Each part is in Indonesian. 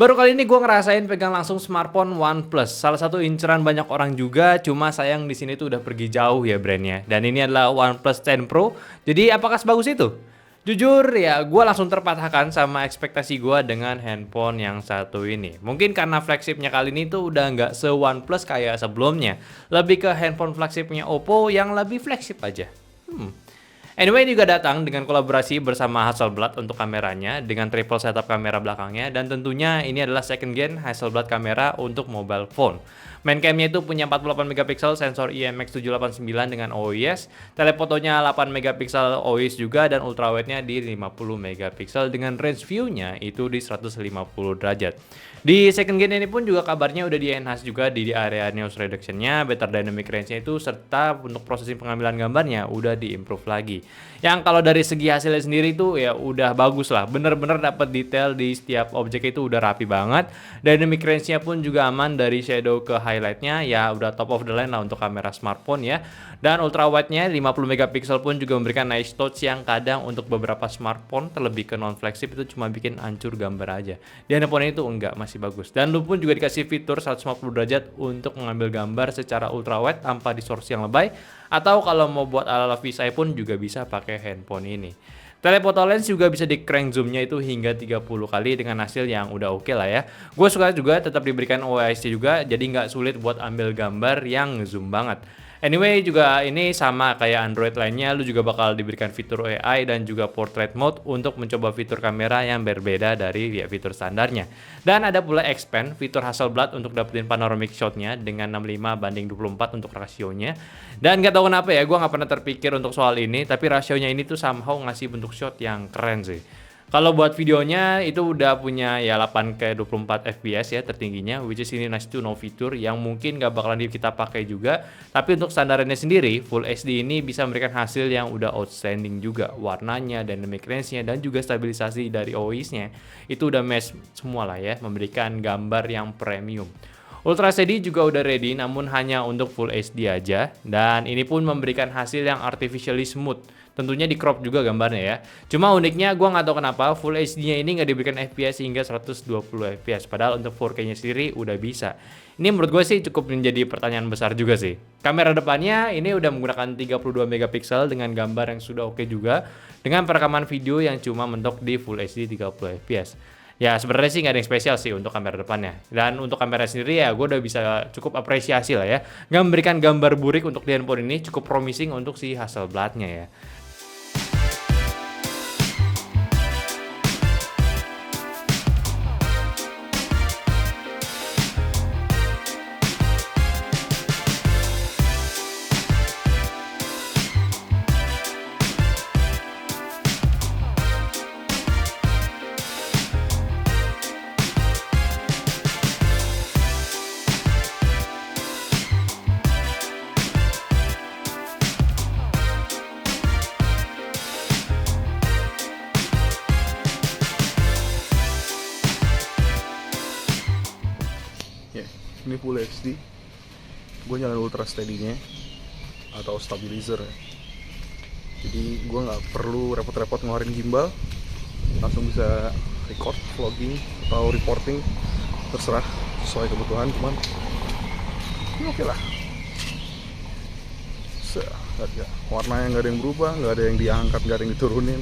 Baru kali ini gue ngerasain pegang langsung smartphone OnePlus, salah satu inceran banyak orang juga, cuma sayang di sini tuh udah pergi jauh ya brandnya. Dan ini adalah OnePlus 10 Pro, jadi apakah sebagus itu? Jujur ya, gue langsung terpatahkan sama ekspektasi gue dengan handphone yang satu ini. Mungkin karena flagshipnya kali ini tuh udah nggak se-OnePlus kayak sebelumnya. Lebih ke handphone flagshipnya Oppo yang lebih flagship aja. Anyway, ini juga datang dengan kolaborasi bersama Hasselblad untuk kameranya dengan triple setup kamera belakangnya, dan tentunya ini adalah second gen Hasselblad kamera untuk mobile phone. Main cam-nya itu punya 48 megapiksel sensor IMX789 dengan OIS, telefotonya 8 megapiksel OIS juga, dan ultrawide-nya di 50 megapiksel dengan range view-nya itu di 150 derajat. Di second gen ini pun juga kabarnya udah di-enhance juga di area noise reduction-nya, better dynamic range-nya itu, serta untuk prosesing pengambilan gambarnya udah di-improve lagi. Yang kalau dari segi hasilnya sendiri tuh ya udah bagus lah, bener-bener dapat detail di setiap objek itu udah rapi banget. Dynamic range-nya pun juga aman dari shadow ke highlight-nya, ya udah top of the line lah untuk kamera smartphone ya. Dan ultra wide-nya 50 megapiksel pun juga memberikan nice touch yang kadang untuk beberapa smartphone terlebih ke non flagship itu cuma bikin hancur gambar aja. Di handphone itu enggak, masih bagus. Dan lu pun juga dikasih fitur 150 derajat untuk mengambil gambar secara ultra wide tanpa distorsi yang lebay, atau kalau mau buat ala-ala fisheye pun juga bisa pakai handphone ini. Telephoto lens juga bisa di crank zoom-nya itu hingga 30 kali dengan hasil yang udah oke lah ya. Gue suka juga tetap diberikan OIS juga, jadi nggak sulit buat ambil gambar yang zoom banget. Anyway, juga ini sama kayak Android lainnya, lu juga bakal diberikan fitur AI dan juga portrait mode untuk mencoba fitur kamera yang berbeda dari ya, fitur standarnya. Dan ada pula expand, fitur Hasselblad untuk dapetin panoramic shot-nya dengan 65:24 untuk rasionya. Dan gak tahu kenapa ya, gue gak pernah terpikir untuk soal ini, tapi rasionya ini tuh somehow ngasih bentuk shot yang keren sih. Kalau buat videonya itu udah punya ya 8K 24 fps ya tertingginya, which is ini nice to know fitur yang mungkin gak bakalan kita pakai juga. Tapi untuk standarnya sendiri, Full HD ini bisa memberikan hasil yang udah outstanding juga. Warnanya, dynamic range-nya, dan juga stabilisasi dari OIS-nya itu udah match semua lah ya, memberikan gambar yang premium. Ultra HD juga udah ready, namun hanya untuk Full HD aja, dan ini pun memberikan hasil yang artificially smooth. Tentunya di crop juga gambarnya ya. Cuma uniknya gue nggak tahu kenapa Full HD-nya ini nggak diberikan FPS hingga 120 FPS, padahal untuk 4K-nya sendiri udah bisa. Ini menurut gue sih cukup menjadi pertanyaan besar juga sih. Kamera depannya ini udah menggunakan 32 megapiksel dengan gambar yang sudah oke juga, dengan perekaman video yang cuma mentok di Full HD 30 FPS. Ya sebenarnya sih nggak ada yang spesial sih untuk kamera depannya. Dan untuk kamera sendiri ya gue udah bisa cukup apresiasi lah ya. Nggak memberikan gambar burik untuk di handphone ini, cukup promising untuk si Hasselblad-nya ya. Ya, ini Full HD. Gue nyalain ultra steady-nya atau stabilizer ya. Jadi gue nggak perlu repot-repot ngeluarin gimbal, langsung bisa record, vlogging atau reporting, terserah sesuai kebutuhan. Cuman ini oke lah. Warnanya nggak ada yang berubah, nggak ada yang diangkat, nggak ada yang diturunin.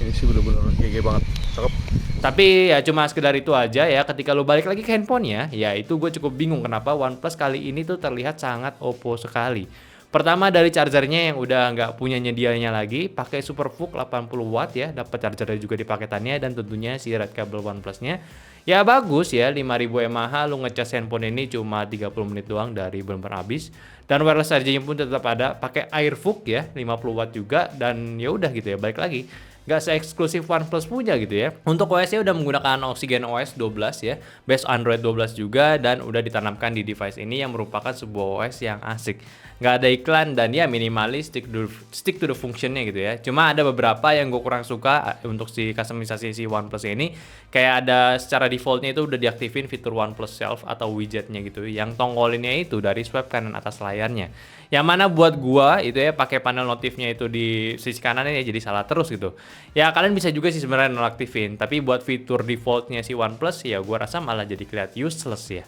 Ini sih bener-bener GG banget, cakep. Tapi ya cuma sekedar itu aja ya, ketika lu balik lagi ke handphonenya, ya itu gue cukup bingung kenapa OnePlus kali ini tuh terlihat sangat Oppo sekali. Pertama dari chargernya yang udah nggak punyanya dianya lagi, pakai SuperVOOC 80 watt ya, dapat chargernya juga di paketannya, dan tentunya si red kabel OnePlus-nya. Ya bagus ya, 5000 mAh lu ngecas handphone ini cuma 30 menit doang dari bener-bener habis. Dan wireless charging pun tetap ada, pakai AirVOOC ya, 50 watt juga, dan ya udah gitu ya, balik lagi. Nggak se-eksklusif OnePlus punya gitu ya. Untuk OS-nya udah menggunakan Oxygen OS 12 ya, based Android 12 juga, dan udah ditanamkan di device ini yang merupakan sebuah OS yang asik. nggak ada iklan, dan ya minimalis, stick to the functionnya gitu ya. Cuma ada beberapa yang gue kurang suka untuk si customisasi si OnePlus ini, kayak ada secara defaultnya itu udah diaktifin fitur OnePlus Self atau widgetnya gitu, yang tonggolinnya itu dari swipe kanan atas layarnya. Yang mana buat gua itu ya pakai panel notifnya itu di sisi kanan ya jadi salah terus gitu. Ya kalian bisa juga sih sebenarnya nonaktifin, tapi buat fitur defaultnya si OnePlus ya gua rasa malah jadi kelihatan useless ya.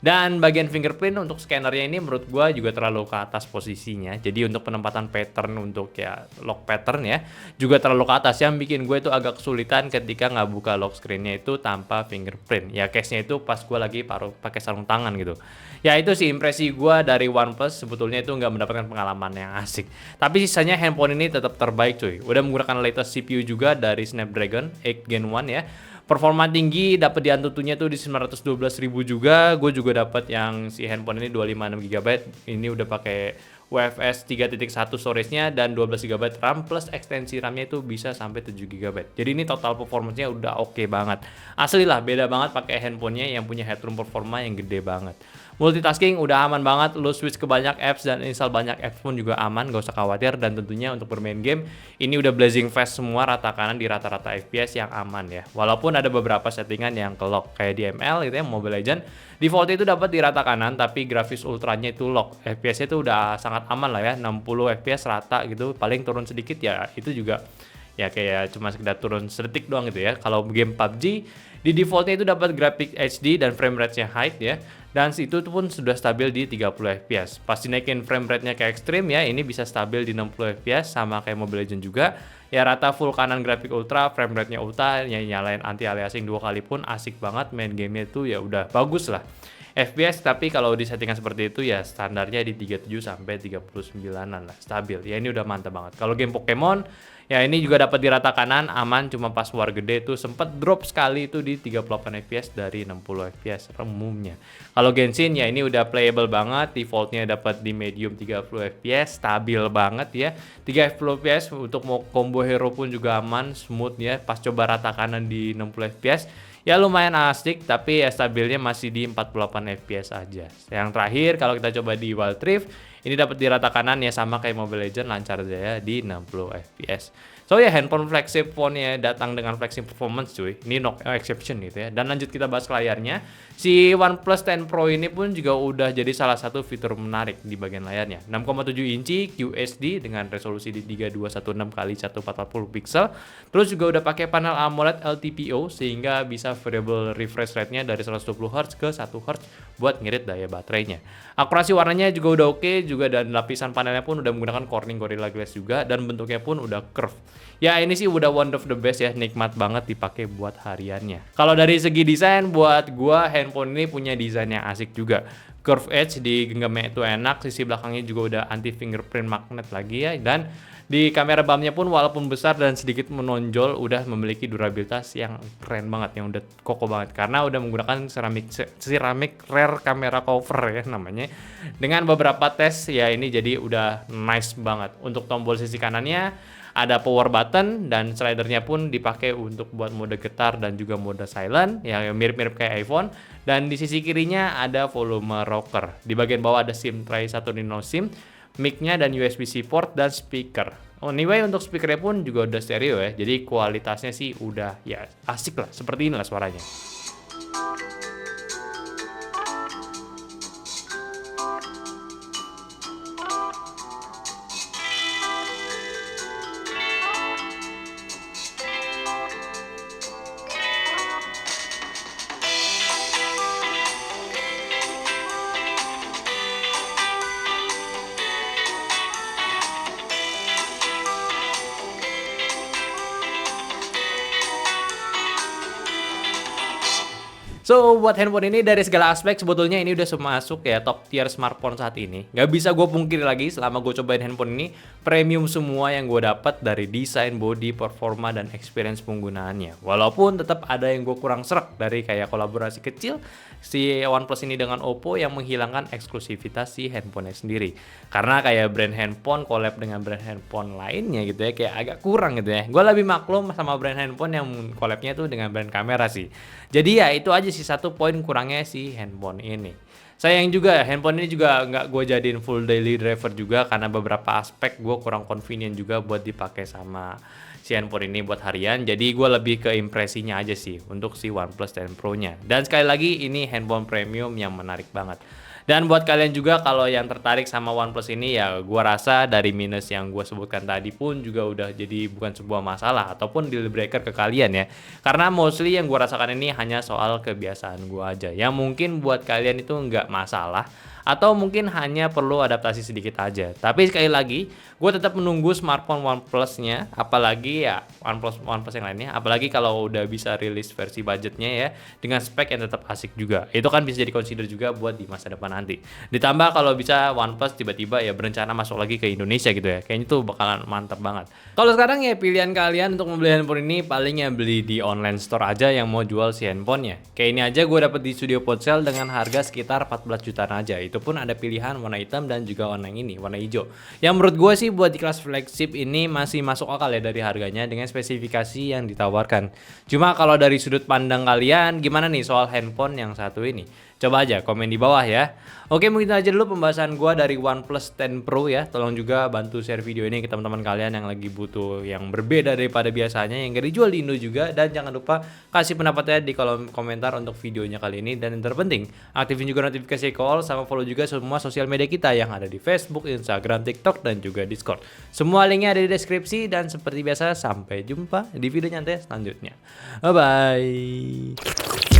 Dan bagian fingerprint untuk scannernya ini menurut gua juga terlalu ke atas posisinya. Jadi untuk penempatan pattern untuk ya lock pattern ya juga terlalu ke atas, yang bikin gue itu agak kesulitan ketika nggak buka lock screennya itu tanpa fingerprint. Ya case-nya itu pas gua lagi pakai sarung tangan gitu. Ya itu sih impresi gua dari OnePlus, sebetulnya itu nggak mendapatkan pengalaman yang asik. Tapi sisanya handphone ini tetap terbaik cuy. Udah menggunakan latest CPU juga dari Snapdragon 8 Gen 1 ya. Performa tinggi, dapat di Antutunya tuh di 912.000 juga. Gue juga dapat yang si handphone ini 256 GB. Ini udah pakai UFS 3.1 storage-nya dan 12 GB RAM plus ekstensi RAM-nya itu bisa sampai 7 GB. Jadi ini total performance-nya udah oke banget. Asli lah, beda banget pakai handphonenya yang punya headroom performa yang gede banget. Multitasking udah aman banget, lu switch ke banyak apps dan install banyak apps pun juga aman, gak usah khawatir. Dan tentunya untuk bermain game, ini udah blazing fast semua rata kanan di rata-rata FPS yang aman ya. Walaupun ada beberapa settingan yang ke lock, kayak di ML gitu ya, Mobile Legends, default itu dapat di rata kanan, tapi grafis ultranya itu lock. FPS itu udah sangat aman lah ya, 60 FPS rata gitu, paling turun sedikit ya itu juga ya kayak cuma sekedar turun sedetik doang gitu ya. Kalau game PUBG di defaultnya itu dapat grafik HD dan frame rate-nya high ya. Dan itu pun sudah stabil di 30 fps. Pas dinaikin frame rate-nya ke ekstrim ya, ini bisa stabil di 60 fps sama kayak Mobile Legends juga. Ya rata full kanan grafik ultra, frame rate-nya ultra, nyalain anti aliasing 2 kali pun asik banget, main game-nya itu ya udah bagus lah. FPS tapi kalau di settingan seperti itu ya standarnya di 37 sampai 39-an lah, stabil. Ya ini udah mantap banget. Kalau game Pokemon ya ini juga dapat di rata kanan, aman, cuma pas war gede itu sempet drop sekali itu di 38 fps dari 60 fps umumnya. Kalau Genshin ya ini udah playable banget, defaultnya dapat di medium 30 fps, stabil banget ya. 3 fps untuk mau combo hero pun juga aman, smooth ya. Pas coba rata kanan di 60 fps ya lumayan asik, tapi ya stabilnya masih di 48 fps aja. Yang terakhir kalau kita coba di Wild Rift, ini dapat di rata kanan ya sama kayak Mobile Legends, lancar jaya di 60 fps. So ya handphone flagship phone-nya datang dengan flagship performance cuy. Ini no exception gitu ya. Dan lanjut kita bahas ke layarnya. Si OnePlus 10 Pro ini pun juga udah jadi salah satu fitur menarik di bagian layarnya. 6,7 inci QHD dengan resolusi di 3216 x 1440 pixel. Terus juga udah pakai panel AMOLED LTPO sehingga bisa variable refresh rate-nya dari 120 Hz ke 1 Hz buat ngirit daya baterainya. Akurasi warnanya juga udah oke juga, dan lapisan panelnya pun udah menggunakan Corning Gorilla Glass juga, dan bentuknya pun udah curve. Ya ini sih udah one of the best ya, nikmat banget dipakai buat hariannya. Kalau dari segi desain, buat gua handphone ini punya desain yang asik juga. Curve edge di genggamnya itu enak, sisi belakangnya juga udah anti fingerprint magnet lagi ya, dan di kamera bumpnya pun walaupun besar dan sedikit menonjol udah memiliki durabilitas yang keren banget, yang udah kokoh banget karena udah menggunakan ceramic rear camera cover ya namanya. Dengan beberapa tes ya ini jadi udah nice banget. Untuk tombol sisi kanannya ada power button dan slidernya pun dipakai untuk buat mode getar dan juga mode silent yang mirip-mirip kayak iPhone. Dan di sisi kirinya ada volume rocker. Di bagian bawah ada SIM tray 1 nano SIM, mic-nya dan USB-C port dan speaker. Anyway untuk speakernya pun juga udah stereo ya. Jadi kualitasnya sih udah ya asik lah, seperti inilah suaranya. So buat handphone ini dari segala aspek sebetulnya ini udah masuk ya top tier smartphone saat ini. Gak bisa gue pungkiri lagi selama gue cobain handphone ini, premium semua yang gue dapat dari desain, body, performa, dan experience penggunaannya. Walaupun tetap ada yang gue kurang serak dari kayak kolaborasi kecil si OnePlus ini dengan Oppo yang menghilangkan eksklusivitas si handphonenya sendiri. Karena kayak brand handphone collab dengan brand handphone lainnya gitu ya, kayak agak kurang gitu ya. Gue lebih maklum sama brand handphone yang collabnya tuh dengan brand kamera sih. Jadi ya itu aja sih satu poin kurangnya si handphone ini. Sayang juga ya, handphone ini juga nggak gue jadiin full daily driver juga karena beberapa aspek gue kurang convenient juga buat dipakai sama si handphone ini buat harian. Jadi gue lebih ke impresinya aja sih untuk si OnePlus 10 Pro-nya. Dan sekali lagi ini handphone premium yang menarik banget. Dan buat kalian juga kalau yang tertarik sama OnePlus ini ya gua rasa dari minus yang gue sebutkan tadi pun juga udah jadi bukan sebuah masalah ataupun deal breaker ke kalian ya. Karena mostly yang gua rasakan ini hanya soal kebiasaan gua aja. Yang mungkin buat kalian itu nggak masalah atau mungkin hanya perlu adaptasi sedikit aja. Tapi sekali lagi, gue tetap menunggu smartphone OnePlus-nya, apalagi ya OnePlus yang lainnya, apalagi kalau udah bisa rilis versi budgetnya ya, dengan spek yang tetap asik juga. Itu kan bisa jadi consider juga buat di masa depan nanti. Ditambah kalau bisa OnePlus tiba-tiba ya berencana masuk lagi ke Indonesia gitu ya, kayaknya tuh bakalan mantap banget. Kalau sekarang ya pilihan kalian untuk membeli handphone ini palingnya beli di online store aja yang mau jual si handphonenya. Kayak ini aja gue dapet di Studio Ponsel dengan harga sekitar 14 jutaan aja. Itu pun ada pilihan warna hitam dan juga warna ini, warna hijau. Yang menurut gue sih buat di kelas flagship ini masih masuk akal ya dari harganya dengan spesifikasi yang ditawarkan. Cuma kalau dari sudut pandang kalian gimana nih soal handphone yang satu ini? Coba aja komen di bawah ya. Oke, mungkin aja dulu pembahasan gua dari OnePlus 10 Pro ya. Tolong juga bantu share video ini ke teman-teman kalian yang lagi butuh yang berbeda daripada biasanya yang gak dijual di Indo juga. Dan jangan lupa kasih pendapatnya di kolom komentar untuk videonya kali ini. Dan yang terpenting, aktifin juga notifikasi call sama follow juga semua sosial media kita yang ada di Facebook, Instagram, TikTok, dan juga Discord. Semua linknya ada di deskripsi dan seperti biasa sampai jumpa di video nyantai selanjutnya. Bye bye.